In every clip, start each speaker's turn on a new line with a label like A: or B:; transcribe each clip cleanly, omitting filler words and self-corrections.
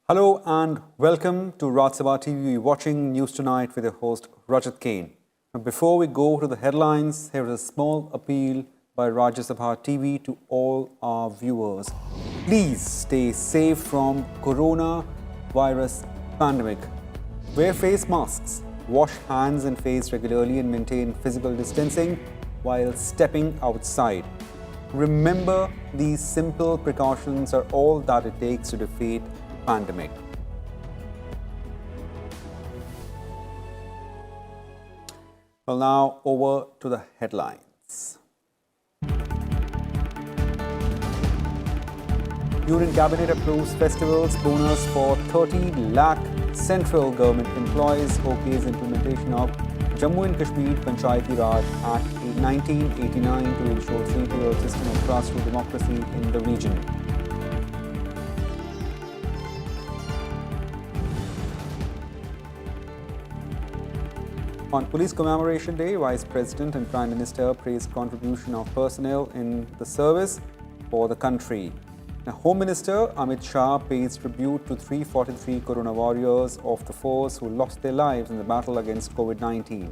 A: Hello and welcome to Sabha TV. You're watching News Tonight with your host Rajya. Now, before we go to the headlines, here is a small appeal by Sabha TV to all our viewers. Please stay safe from coronavirus pandemic. Wear face masks, wash hands and face regularly and maintain physical distancing while stepping outside. Remember, these simple precautions are all that it takes to defeat pandemic. Well, now over to the headlines. Union Cabinet approves festivals bonus for 30 lakh central government employees, okays implementation of Jammu and Kashmir Panchayati Raj Act 1989 to ensure three-tier system of grassroots democracy in the region. On Police Commemoration Day, Vice President and Prime Minister praised contribution of personnel in the service for the country. Now, Home Minister Amit Shah pays tribute to 343 Corona warriors of the force who lost their lives in the battle against COVID-19.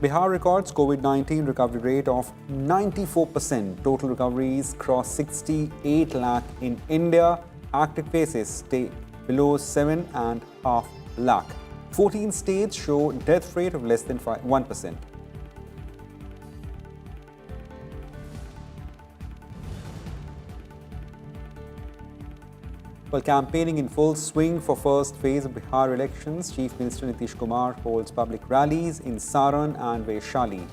A: Bihar records COVID-19 recovery rate of 94%. Total recoveries cross 68 lakh in India. Active cases stay below 7.5 lakh. 14 states show death rate of less than 1%. While campaigning in full swing for first phase of Bihar elections, Chief Minister Nitish Kumar holds public rallies in Saran and Vaishali.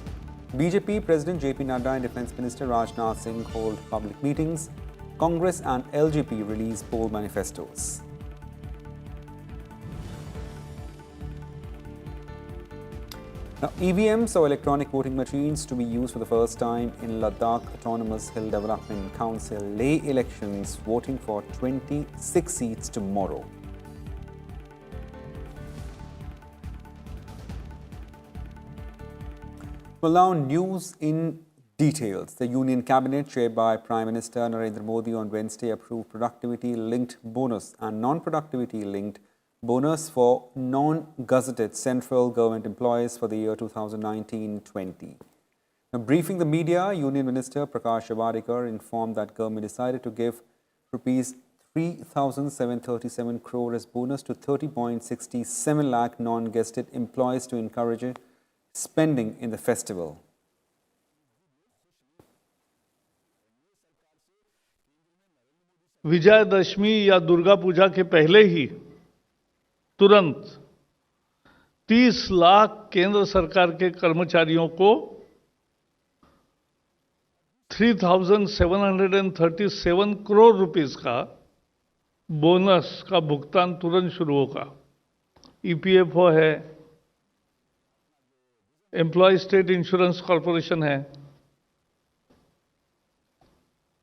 A: BJP President JP Nadda and Defence Minister Rajnath Singh hold public meetings. Congress and LJP release poll manifestos. Now, EVMs or electronic voting machines to be used for the first time in Ladakh Autonomous Hill Development Council lay elections, voting for 26 seats tomorrow. Well, now news in details. The Union Cabinet, chaired by Prime Minister Narendra Modi on Wednesday, approved productivity-linked bonus and non-productivity-linked bonus for non-gazetted central government employees for the year 2019-20. Now, briefing the media, Union Minister Prakash Javadekar informed that government decided to give Rs 3,737 crore as bonus to 30.67 lakh non-gazetted employees to encourage spending in the festival.
B: Vijayadashami या दुर्गा पूजा के पहले ही तुरंत 30 लाख केंद्र सरकार के कर्मचारियों को 3,737 crore rupees का बोनस का भुगतान तुरंत शुरू होगा। ईपीएफओ है, एम्प्लॉय स्टेट इंश्योरेंस कॉरपोरेशन है,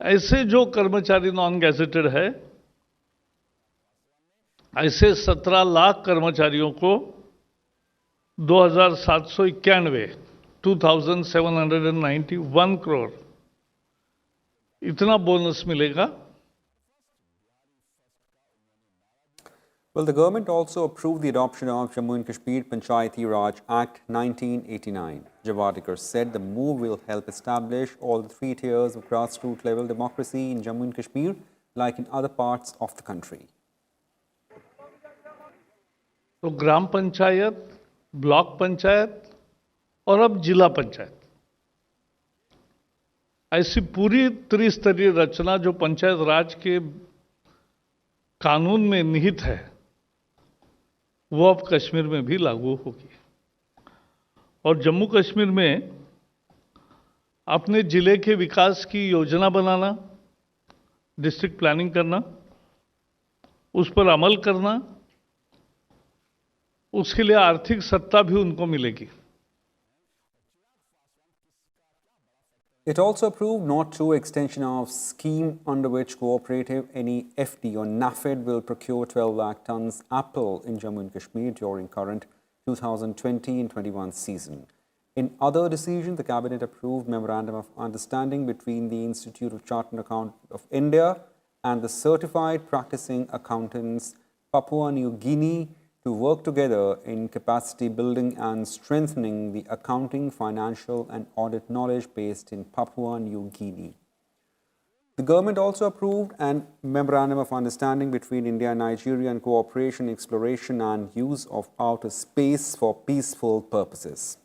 B: ऐसे जो कर्मचारी नॉन गैजेटेड है, ऐसे 17 लाख कर्मचारियों को 2,791 करोड़ इतना बोनस मिलेगा।
A: Well, the government also approved the adoption of Jammu and Kashmir Panchayati Raj Act 1989. Javadekar said the move will help establish all the three tiers of grassroots level democracy in Jammu and Kashmir, like in other parts of the country.
B: तो ग्राम panchayat, block panchayat और अब जिला पंचायत, ऐसी पूरी त्रिस्तरीय रचना जो पंचायत राज के कानून में निहित है, वो अब कश्मीर में भी लागू होगी। और जम्मू कश्मीर में अपने जिले के विकास की योजना बनाना, डिस्ट्रिक्ट प्लानिंग करना, उस पर अमल करना, उसके लिए आर्थिक सत्ता भी उनको मिलेगी।
A: It also approved not to extension of scheme under which cooperative NEFT or NAFED will procure 12 lakh tons apple in Jammu and Kashmir during current 2020 and 21 season. In other decisions, the Cabinet approved Memorandum of Understanding between the Institute of Chartered Accountants of India and the Certified Practicing Accountants Papua New Guinea to work together in capacity building and strengthening the accounting, financial and audit knowledge based in Papua New Guinea. The government also approved a Memorandum of Understanding between India and Nigeria on cooperation, exploration and use of outer space for peaceful purposes.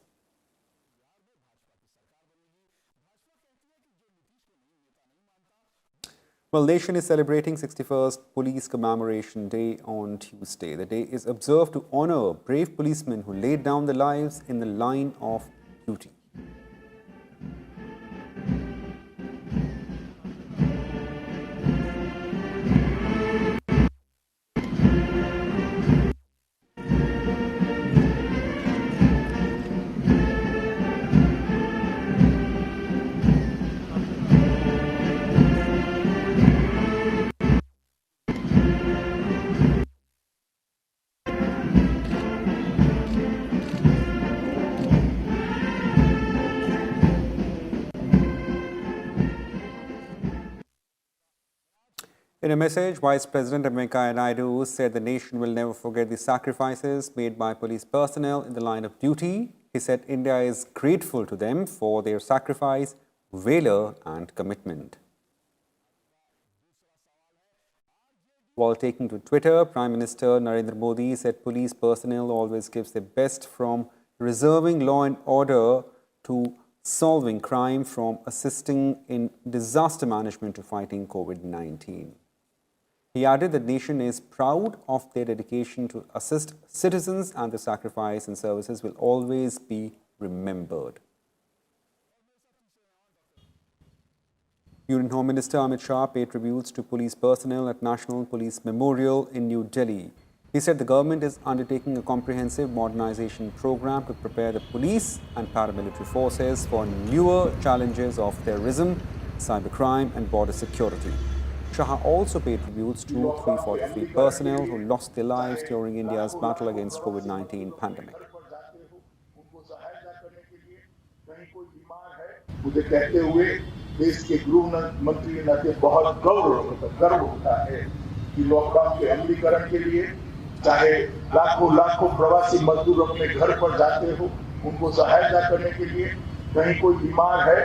A: Well, nation is celebrating 61st Police Commemoration Day on Tuesday. The day is observed to honor brave policemen who laid down their lives in the line of duty. In a message, Vice President Venkaiah Naidu said the nation will never forget the sacrifices made by police personnel in the line of duty. He said India is grateful to them for their sacrifice, valor and commitment. While taking to Twitter, Prime Minister Narendra Modi said police personnel always gives their best, from preserving law and order to solving crime, from assisting in disaster management to fighting COVID-19. He added that the nation is proud of their dedication to assist citizens and their sacrifice and services will always be remembered. Union Home Minister Amit Shah paid tributes to police personnel at National Police Memorial in New Delhi. He said the government is undertaking a comprehensive modernization program to prepare the police and paramilitary forces for newer challenges of terrorism, cybercrime and border security. Shah also paid tributes to 343 personnel who lost their lives during India's battle against COVID-19 pandemic.
C: मुझे कहते हुए देश के गृह मंत्री ने बहुत गर्व होता है कि लॉकडाउन के अमलीकरण के लिए चाहे लाखों प्रवासी मजदूर अपने घर पर जाते हो, उनको सहायता करने के लिए, कहीं कोई बीमार है,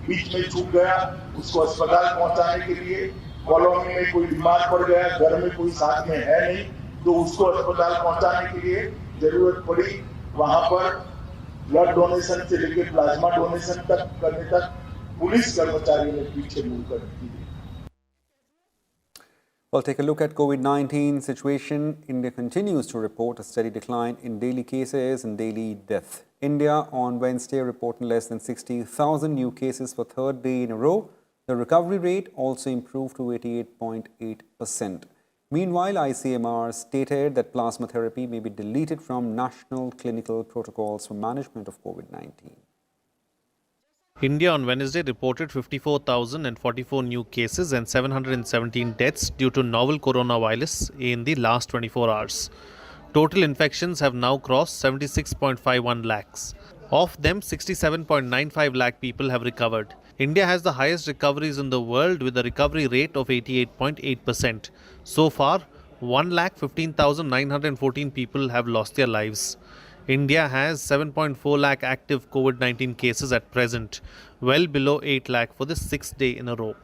C: बीच में छूट गया, उसको अस्पताल पहुंचाने के लिए, कॉलोनी में कोई बीमार पड़ गया, घर में कोई साथ में है नहीं, तो उसको अस्पताल पहुंचाने के लिए जरूरत पड़ी, वहां पर ब्लड डोनेशन से लेकर प्लाज्मा डोनेशन तक करने तक पुलिस कर्मचारियों ने पीछे मुड़कर की।
A: Well, take a look at COVID-19 situation. India continues to report a steady decline in daily cases and daily death. India on Wednesday reported less than 60,000 new cases for third day in a row. The recovery rate also improved to 88.8%. Meanwhile, ICMR stated that plasma therapy may be deleted from national clinical protocols for management of COVID-19.
D: India on Wednesday reported 54,044 new cases and 717 deaths due to novel coronavirus in the last 24 hours. Total infections have now crossed 76.51 lakhs. Of them, 67.95 lakh people have recovered. India has the highest recoveries in the world with a recovery rate of 88.8%. So far, 1,15,914 people have lost their lives. India has 7.4 lakh active COVID-19 cases at present, well below 8 lakh for the 6th day in a row.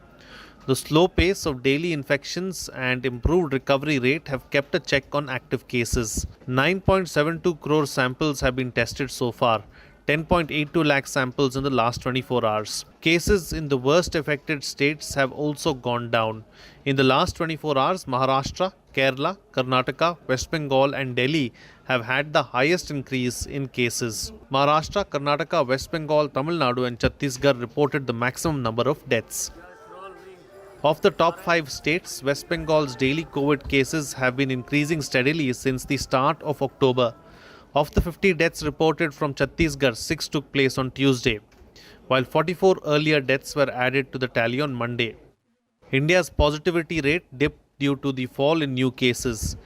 D: The slow pace of daily infections and improved recovery rate have kept a check on active cases. 9.72 crore samples have been tested so far, 10.82 lakh samples in the last 24 hours. Cases in the worst affected states have also gone down. In the last 24 hours, Maharashtra, Kerala, Karnataka, West Bengal and Delhi have had the highest increase in cases. Maharashtra, Karnataka, West Bengal, Tamil Nadu and Chhattisgarh reported the maximum number of deaths. Of the top 5 states, West Bengal's daily COVID cases have been increasing steadily since the start of October. Of the 50 deaths reported from Chhattisgarh, 6 took place on Tuesday. while 44 earlier deaths were added to the tally on Monday. India's positivity rate dipped due to the fall in new cases.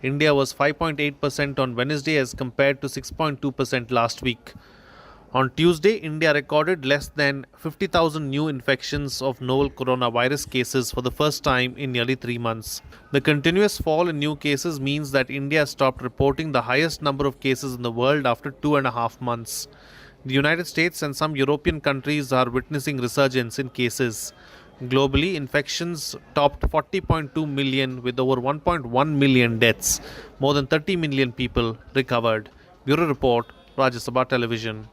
D: India was 5.8% on Wednesday as compared to 6.2% last week. On Tuesday, India recorded less than 50,000 new infections of novel coronavirus cases for the first time in nearly 3 months. The continuous fall in new cases means that India stopped reporting the highest number of cases in the world after 2.5 months. The United States and some European countries are witnessing resurgence in cases. Globally, infections topped 40.2 million with over 1.1 million deaths. More than 30 million people recovered. Bureau Report, Rajya Sabha Television.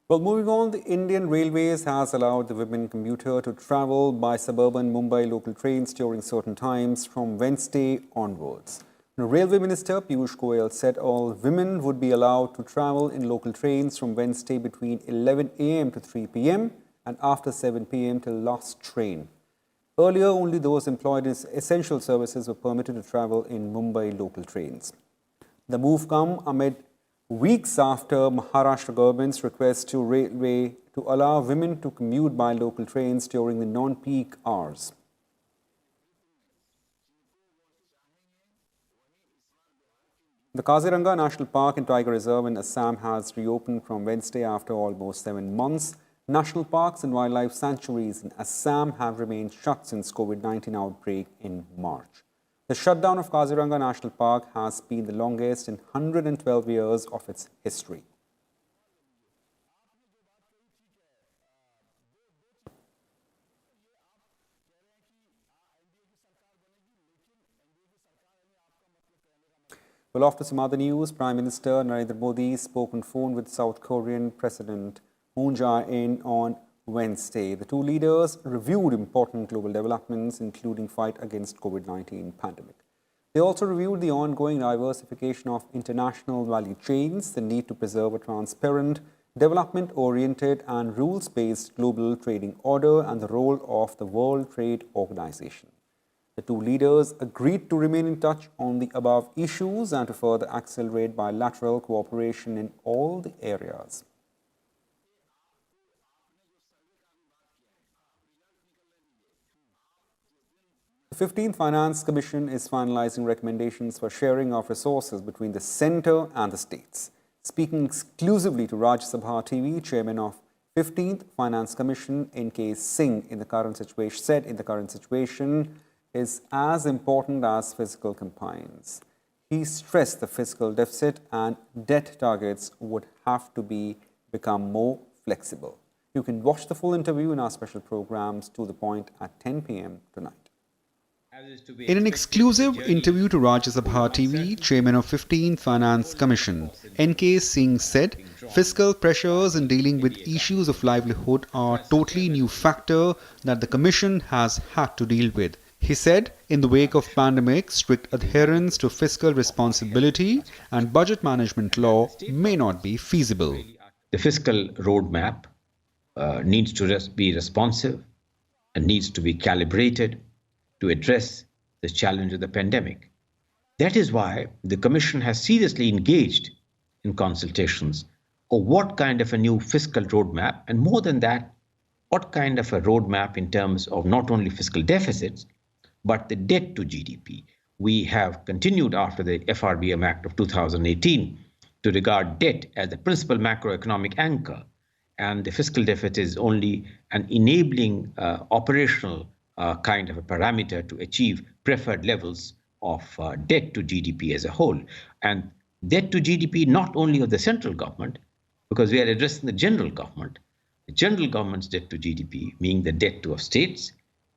A: Well, moving on, the Indian Railways has allowed the women commuter to travel by suburban Mumbai local trains during certain times from Wednesday onwards. The Railway Minister Piyush Goyal said all women would be allowed to travel in local trains from Wednesday between 11 a.m. to 3 p.m. and after 7 p.m. till last train. Earlier, only those employed in essential services were permitted to travel in Mumbai local trains. The move comes amid weeks after Maharashtra government's request to Railway to allow women to commute by local trains during the non-peak hours. The Kaziranga National Park and Tiger Reserve in Assam has reopened from Wednesday after almost 7 months. National parks and wildlife sanctuaries in Assam have remained shut since COVID-19 outbreak in March. The shutdown of Kaziranga National Park has been the longest in 112 years of its history. Well, after some other news, Prime Minister Narendra Modi spoke on phone with South Korean President Moon Jae-in on Wednesday. The two leaders reviewed important global developments, including fight against COVID-19 pandemic. They also reviewed the ongoing diversification of international value chains, the need to preserve a transparent, development-oriented and rules-based global trading order, and the role of the World Trade Organization. The two leaders agreed to remain in touch on the above issues and to further accelerate bilateral cooperation in all the areas. The 15th Finance Commission is finalizing recommendations for sharing of resources between the centre and the states. Speaking exclusively to Rajya Sabha TV, Chairman of 15th Finance Commission N.K. Singh said in the current situation is as important as fiscal compliance. He stressed the fiscal deficit and debt targets would have to become more flexible. You can watch the full interview in our special programs To The Point at 10 p.m. tonight. In an exclusive interview to Rajya Sabha TV, Chairman of 15th Finance Commission, N.K. Singh said fiscal pressures in dealing with issues of livelihood are a totally new factor that the Commission has had to deal with. He said, in the wake of pandemic, strict adherence to fiscal responsibility and budget management law may not be feasible.
E: The fiscal roadmap needs to be responsive and needs to be calibrated to address the challenge of the pandemic. That is why the Commission has seriously engaged in consultations of what kind of a new fiscal roadmap, and more than that, what kind of a roadmap in terms of not only fiscal deficits, but the debt to GDP. We have continued after the FRBM Act of 2018 to regard debt as the principal macroeconomic anchor, and the fiscal deficit is only an enabling operational kind of a parameter to achieve preferred levels of debt to GDP as a whole. And debt to GDP not only of the central government, because we are addressing the general government government's debt to GDP, meaning the debt to states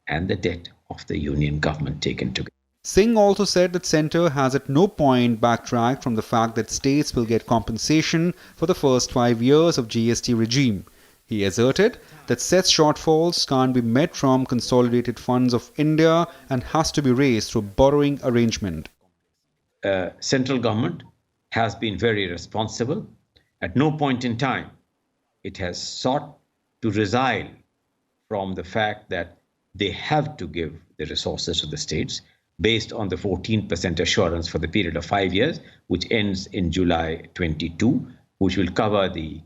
E: and the debt of the union government taken together.
A: Singh also said that centre has at no point backtracked from the fact that states will get compensation for the first 5 years of GST regime. He asserted that cess shortfalls can't be met from consolidated funds of India and has to be raised through borrowing arrangement.
E: Central government has been very responsible. At no point in time it has sought to resile from the fact that they have to give the resources to the states based on the 14% assurance for the period of 5 years, which ends in July 22, which will cover the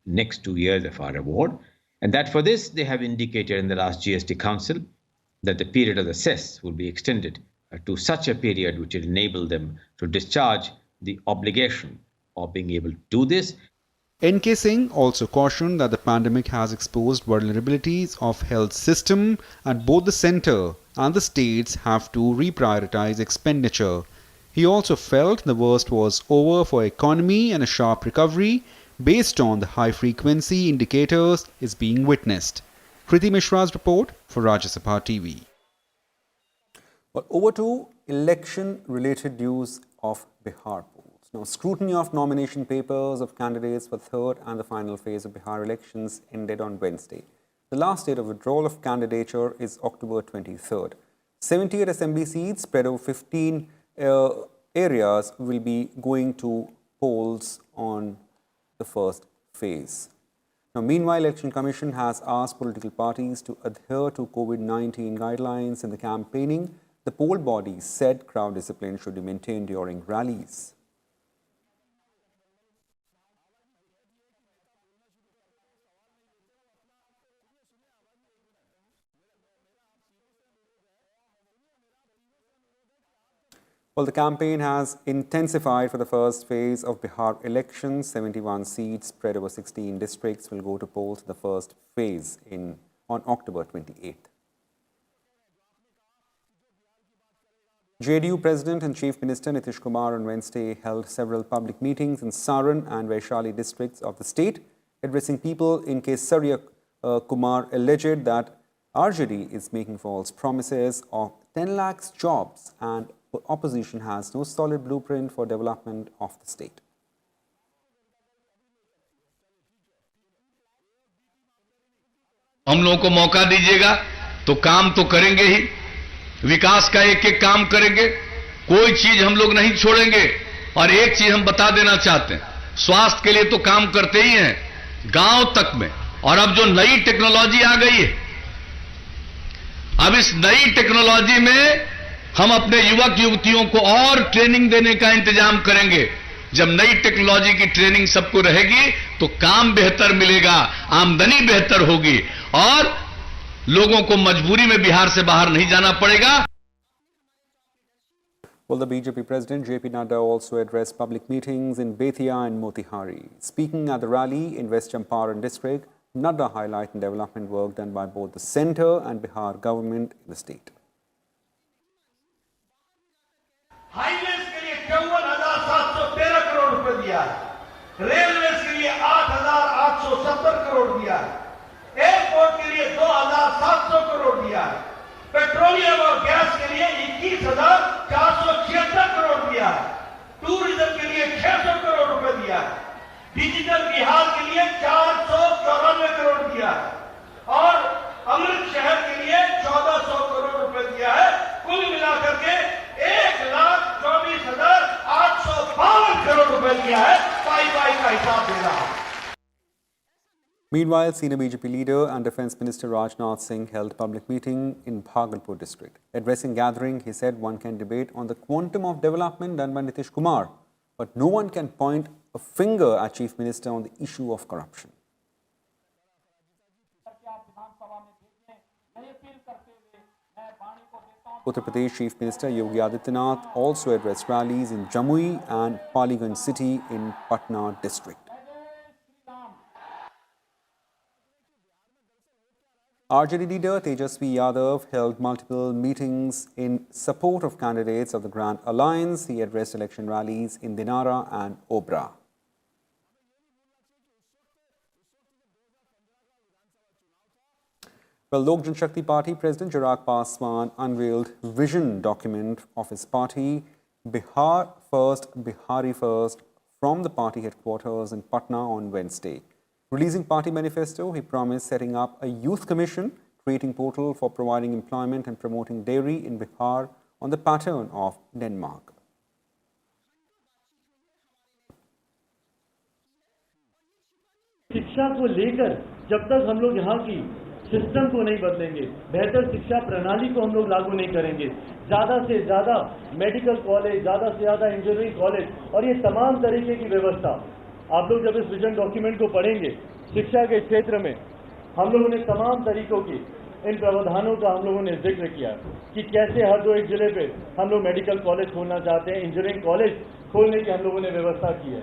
E: next 2 years of our award. And that for this, they have indicated in the last GST Council that the period of the cess will be extended to such a period which will enable them to discharge the obligation of being able to do this.
A: N.K. Singh also cautioned that the pandemic has exposed vulnerabilities of health system and both the centre and the states have to reprioritize expenditure. He also felt the worst was over for economy and a sharp recovery based on the high frequency indicators is being witnessed. Kriti Mishra's report for Rajya Sabha TV. Well, over to election-related news of Bihar polls. Now, scrutiny of nomination papers of candidates for third and the final phase of Bihar elections ended on Wednesday. The last date of withdrawal of candidature is October 23rd. 78 assembly seats spread over 15 areas will be going to polls on the first phase. Now, meanwhile, Election Commission has asked political parties to adhere to COVID-19 guidelines in the campaigning. The poll body said crowd discipline should be maintained during rallies. Well, the campaign has intensified for the first phase of Bihar elections. 71 seats spread over 16 districts will go to polls in the first phase on October 28th. JDU President and Chief Minister Nitish Kumar on Wednesday held several public meetings in Saran and Vaishali districts of the state. Addressing people in Kesaria, Kumar alleged that RJD is making false promises of 10 lakhs jobs and opposition has no solid blueprint for development of the state.
F: हम लोगों को मौका दीजिएगा तो काम तो करेंगे ही, विकास का एक एक काम करेंगे, कोई चीज हम लोग नहीं छोड़ेंगे। और एक चीज हम बता देना चाहते हैं, स्वास्थ्य के लिए तो काम करते ही हैं, गांव तक में। और अब जो नई टेक्नोलॉजी आ गई है, अब इस नई टेक्नोलॉजी में हम अपने युवक युवतियों को और ट्रेनिंग देने का इंतजाम करेंगे। जब नई टेक्नोलॉजी की ट्रेनिंग सबको रहेगी तो काम बेहतर मिलेगा, आमदनी बेहतर होगी और लोगों को मजबूरी में बिहार से बाहर नहीं जाना पड़ेगा।
A: Well, the BJP President JP Nadda also addressed public meetings in Bethiya and Motihari. Speaking at the rally in West Champaran district, Nadda highlighted development work done by both the centre and Bihar government in the state.
G: Highways के लिए 54,713 करोड़ रुपए दिया है, railways के लिए 8,870 करोड़ दिया है, airport के लिए 2,700 करोड़ दिया है, पेट्रोलियम और गैस के लिए 21,476 करोड़ दिया है, टूरिज्म के लिए 600 करोड़ रुपए दिया है, डिजिटल बिहार के लिए 494 करोड़ दिया है और अमृत शहर के लिए 1,400 करोड़ रुपए दिया है। कुल मिलाकर के 1,24,852 करोड़ रुपए दिया है। पाई का हिसाब दे रहा है।
A: Meanwhile, senior BJP leader and Defence Minister Rajnath Singh held public meeting in Bhagalpur district. Addressing gathering, he said one can debate on the quantum of development done by Nitish Kumar, but no one can point a finger at Chief Minister on the issue of corruption. Uttar Pradesh Chief Minister Yogi Adityanath also addressed rallies in Jamui and Paliganj city in Patna district. RJD leader Tejasvi Yadav held multiple meetings in support of candidates of the Grand Alliance. He addressed election rallies in Dinara and Obra. Well, Lok Janshakti Party President Chirag Paswan unveiled vision document of his party, Bihar First, Bihari First, from the party headquarters in Patna on Wednesday. Releasing party manifesto, he promised setting up a youth commission, creating portal for providing employment and promoting dairy in Bihar on the pattern of Denmark.
H: शिक्षा को लेकर जब तक हम लोग यहाँ की system को नहीं बदलेंगे, बेहतर शिक्षा प्रणाली को हम लोग लागू नहीं करेंगे, ज़्यादा से ज़्यादा मेडिकल कॉलेज, ज़्यादा से ज़्यादा इंजीनियरिंग कॉलेज और ये तमाम तरीके की व्यवस्था आप लोग जब इस विजन डॉक्यूमेंट को पढ़ेंगे शिक्षा के क्षेत्र में हम लोगों ने तमाम तरीकों की इन प्रावधानों का हम लोगों ने जिक्र किया कि कैसे हर दो एक जिले पे हम लोग मेडिकल कॉलेज खोलना चाहते हैं, इंजीनियरिंग कॉलेज खोलने की हम लोगों ने व्यवस्था की है।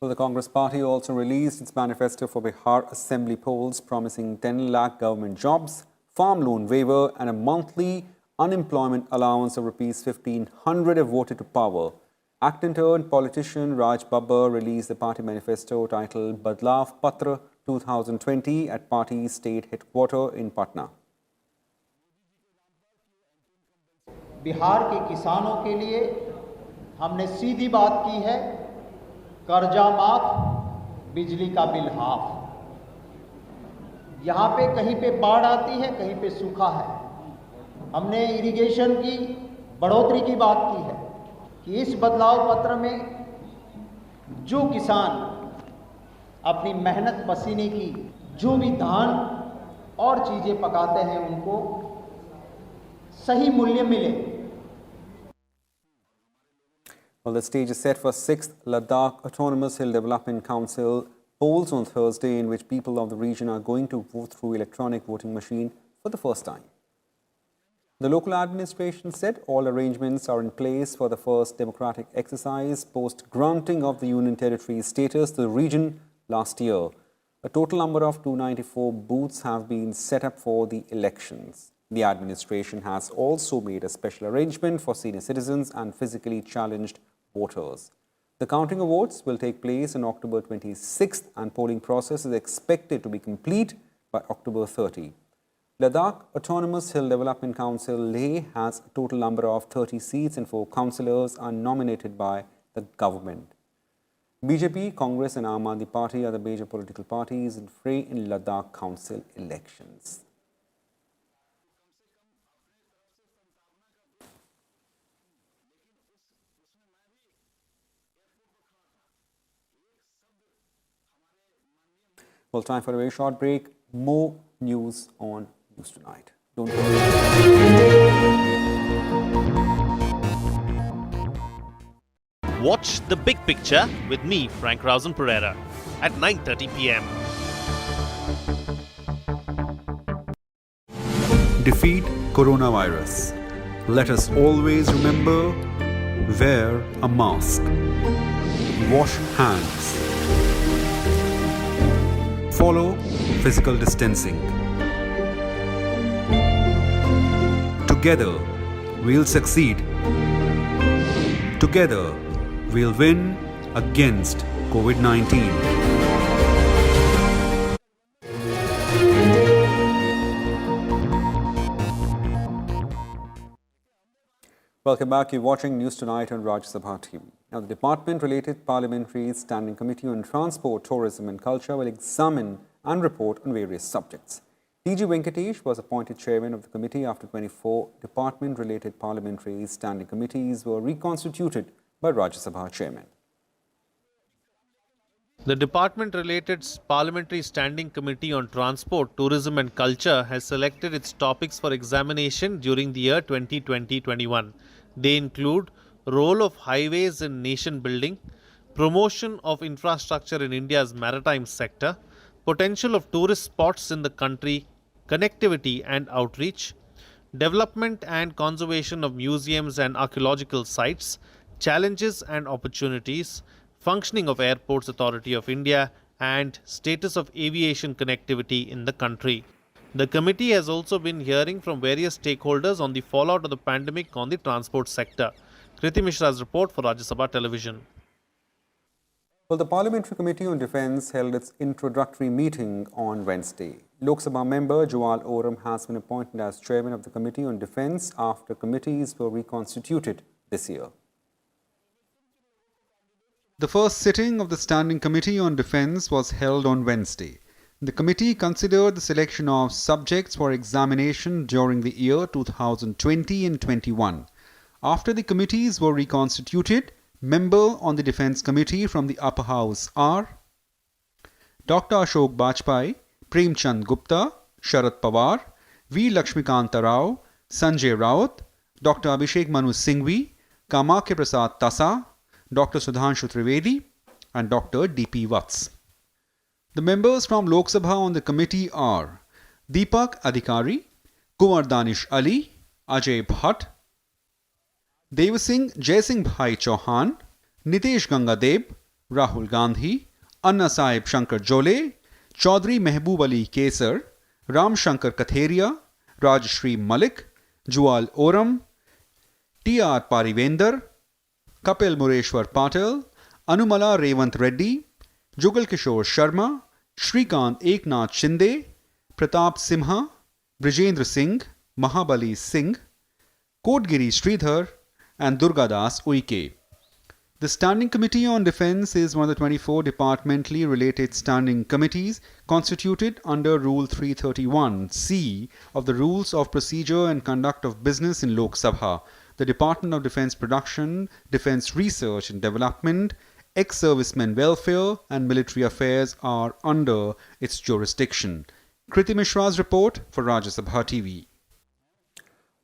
A: Well, the Congress Party also released its manifesto for Bihar Assembly polls promising 10 lakh government jobs, farm loan waiver and a monthly unemployment allowance of Rs 1,500 if voted to power. Actor-turned politician Raj Babbar released the party manifesto titled Badlav Patra 2020 at party state headquarters in Patna.
I: Bihar के किसानों के लिए हमने सीधी बात की है, कर्जा माफ, बिजली का बिल हाफ। यहाँ पे कहीं पे बाढ़ आती है, कहीं पे सूखा है। हमने इरिगेशन की बढ़ोतरी की बात की है कि इस बदलाव पत्र में जो किसान अपनी मेहनत पसीने की जो भी धान और चीज़ें पकाते हैं उनको सही मूल्य मिले।
A: Well, the stage is set for 6th Ladakh Autonomous Hill Development Council polls on Thursday, in which people of the region are going to vote through electronic voting machine for the first time. The local administration said all arrangements are in place for the first democratic exercise post-granting of the Union Territory status to the region last year. A total number of 294 booths have been set up for the elections. The administration has also made a special arrangement for senior citizens and physically challenged voters. The counting of votes will take place on October 26th and polling process is expected to be complete by October 30. Ladakh Autonomous Hill Development Council Leh has a total number of 30 seats and 4 councillors are nominated by the government. BJP, Congress and Aam Aadmi Party are the major political parties in fray in Ladakh Council elections. Well, time for a very short break. More news on News Tonight. Don't go away.
D: Watch The Big Picture with me, Frank Rausen Pereira, at 9:30 p.m.
A: Defeat coronavirus. Let us always remember, wear a mask. Wash hands. Follow physical distancing. Together, we'll succeed. Together, we'll win against COVID-19. Welcome back. You're watching News Tonight on Rajya Sabha TV. Now, the department-related Parliamentary Standing Committee on Transport, Tourism and Culture will examine and report on various subjects. T.G. Venkatesh was appointed chairman of the committee after 24 department-related Parliamentary Standing Committees were reconstituted by Rajya Sabha chairman.
D: The department-related Parliamentary Standing Committee on Transport, Tourism and Culture has selected its topics for examination during the year 2020-21. They include role of highways in nation building, promotion of infrastructure in India's maritime sector, potential of tourist spots in the country, connectivity and outreach, development and conservation of museums and archaeological sites, challenges and opportunities, functioning of Airports Authority of India and status of aviation connectivity in the country. The committee has also been hearing from various stakeholders on the fallout of the pandemic on the transport sector. Kriti Mishra's report for Rajya Sabha Television.
A: Well, the Parliamentary Committee on Defence held its introductory meeting on Wednesday. Lok Sabha member Jawal Oram has been appointed as chairman of the Committee on Defence after committees were reconstituted this year. The first sitting of the Standing Committee on Defence was held on Wednesday. The committee considered the selection of subjects for examination during the year 2020 and 21. After the committees were reconstituted, member on the Defence Committee from the Upper House are Dr. Ashok Bajpai, Premchand Gupta, Sharad Pawar, V. Lakshmikanta Rao, Sanjay Raut, Dr. Abhishek Manu Singhvi, Kamakya Prasad Tasa, Dr. Sudhanshu Trivedi and Dr. D.P. Vats. The members from Lok Sabha on the committee are Deepak Adhikari, Kumar Danish Ali, Ajay Bhatt, Devasingh Jaisingh Bhai Chauhan, Nitesh Gangadeb, Rahul Gandhi, Anna Sahib Shankar Jole, Chaudhry Mehboob Ali Kesar, Ram Shankar Katheria, Rajshri Malik, Jual Oram, T.R. Parivender, Kapil Mureshwar Patel, Anumala Revant Reddy, Jugal Kishore Sharma, Shrikant Eknath Shinde, Pratap Simha, Brijendra Singh, Mahabali Singh, Kotgiri Sridhar, and Durgadas Uike. The Standing Committee on Defence is one of the 24 departmentally related standing committees constituted under Rule 331C of the Rules of Procedure and Conduct of Business in Lok Sabha. The Department of Defence Production, Defence Research and Development, Ex-Servicemen Welfare and Military Affairs are under its jurisdiction. Kriti Mishra's report for Rajya Sabha TV.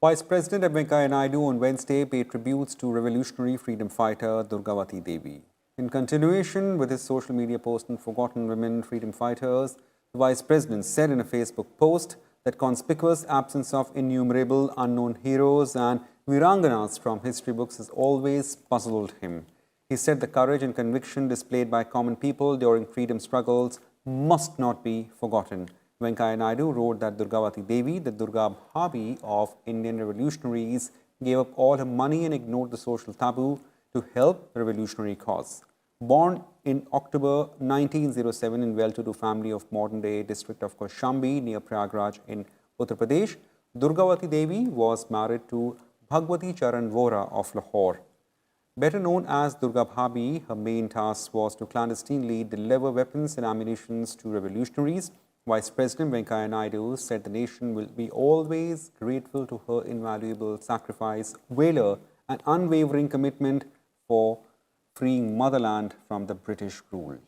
A: Vice President Venkaiah Naidu on Wednesday paid tributes to revolutionary freedom fighter Durgavati Devi. In continuation with his social media post on Forgotten Women Freedom Fighters, the Vice President said in a Facebook post that conspicuous absence of innumerable unknown heroes and Viranganas from history books has always puzzled him. He said the courage and conviction displayed by common people during freedom struggles must not be forgotten. Venkaiah Naidu wrote that Durgavati Devi, the Durga Bhabi of Indian revolutionaries, gave up all her money and ignored the social taboo to help the revolutionary cause. Born in October 1907 in well-to-do family of modern-day district of Kaushambi near Prayagraj in Uttar Pradesh, Durgavati Devi was married to Bhagwati Charan Vora of Lahore. Better known as Durga Bhabi, her main task was to clandestinely deliver weapons and ammunition to revolutionaries. Vice President Venkaiah Naidu said the nation will be always grateful to her invaluable sacrifice, valor and unwavering commitment for freeing motherland from the British rule.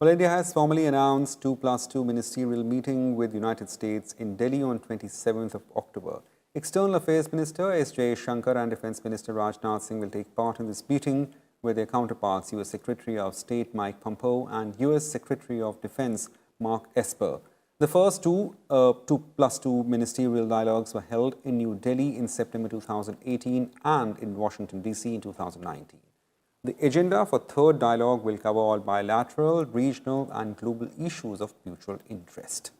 A: Well, India has formally announced 2+2 ministerial meeting with United States in Delhi on 27th of October. External Affairs Minister S. Jaishankar and Defence Minister Rajnath Singh will take part in this meeting with their counterparts, U.S. Secretary of State Mike Pompeo and U.S. Secretary of Defense Mark Esper. The first 2+2 ministerial dialogues were held in New Delhi in September 2018 and in Washington, D.C. in 2019. The agenda for third dialogue will cover all bilateral, regional and global issues of mutual interest.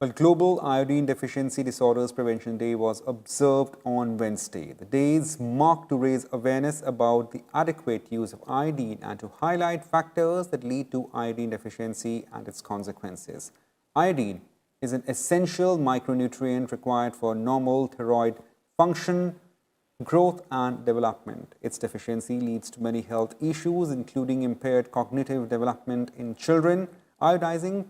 A: Well, Global Iodine Deficiency Disorders Prevention Day was observed on Wednesday. The day is marked to raise awareness about the adequate use of iodine and to highlight factors that lead to iodine deficiency and its consequences. Iodine is an essential micronutrient required for normal thyroid function, growth and development. Its deficiency leads to many health issues, including impaired cognitive development in children. Iodizing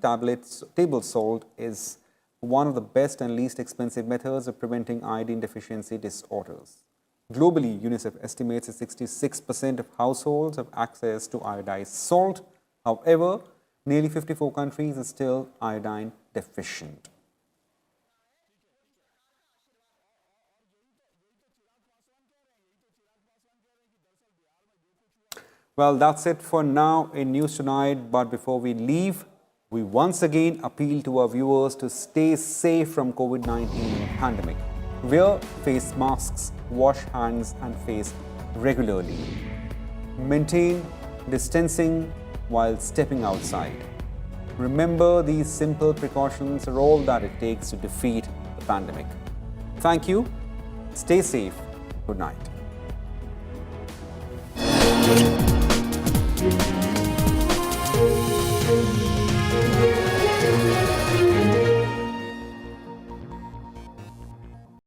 A: table salt is one of the best and least expensive methods of preventing iodine deficiency disorders. Globally, UNICEF estimates that 66% of households have access to iodized salt. However, nearly 54 countries are still iodine deficient. Well, that's it for now in News Tonight. But before we leave, we once again appeal to our viewers to stay safe from COVID-19 pandemic. Wear face masks, wash hands and face regularly. Maintain distancing while stepping outside. Remember, these simple precautions are all that it takes to defeat the pandemic. Thank you. Stay safe. Good night.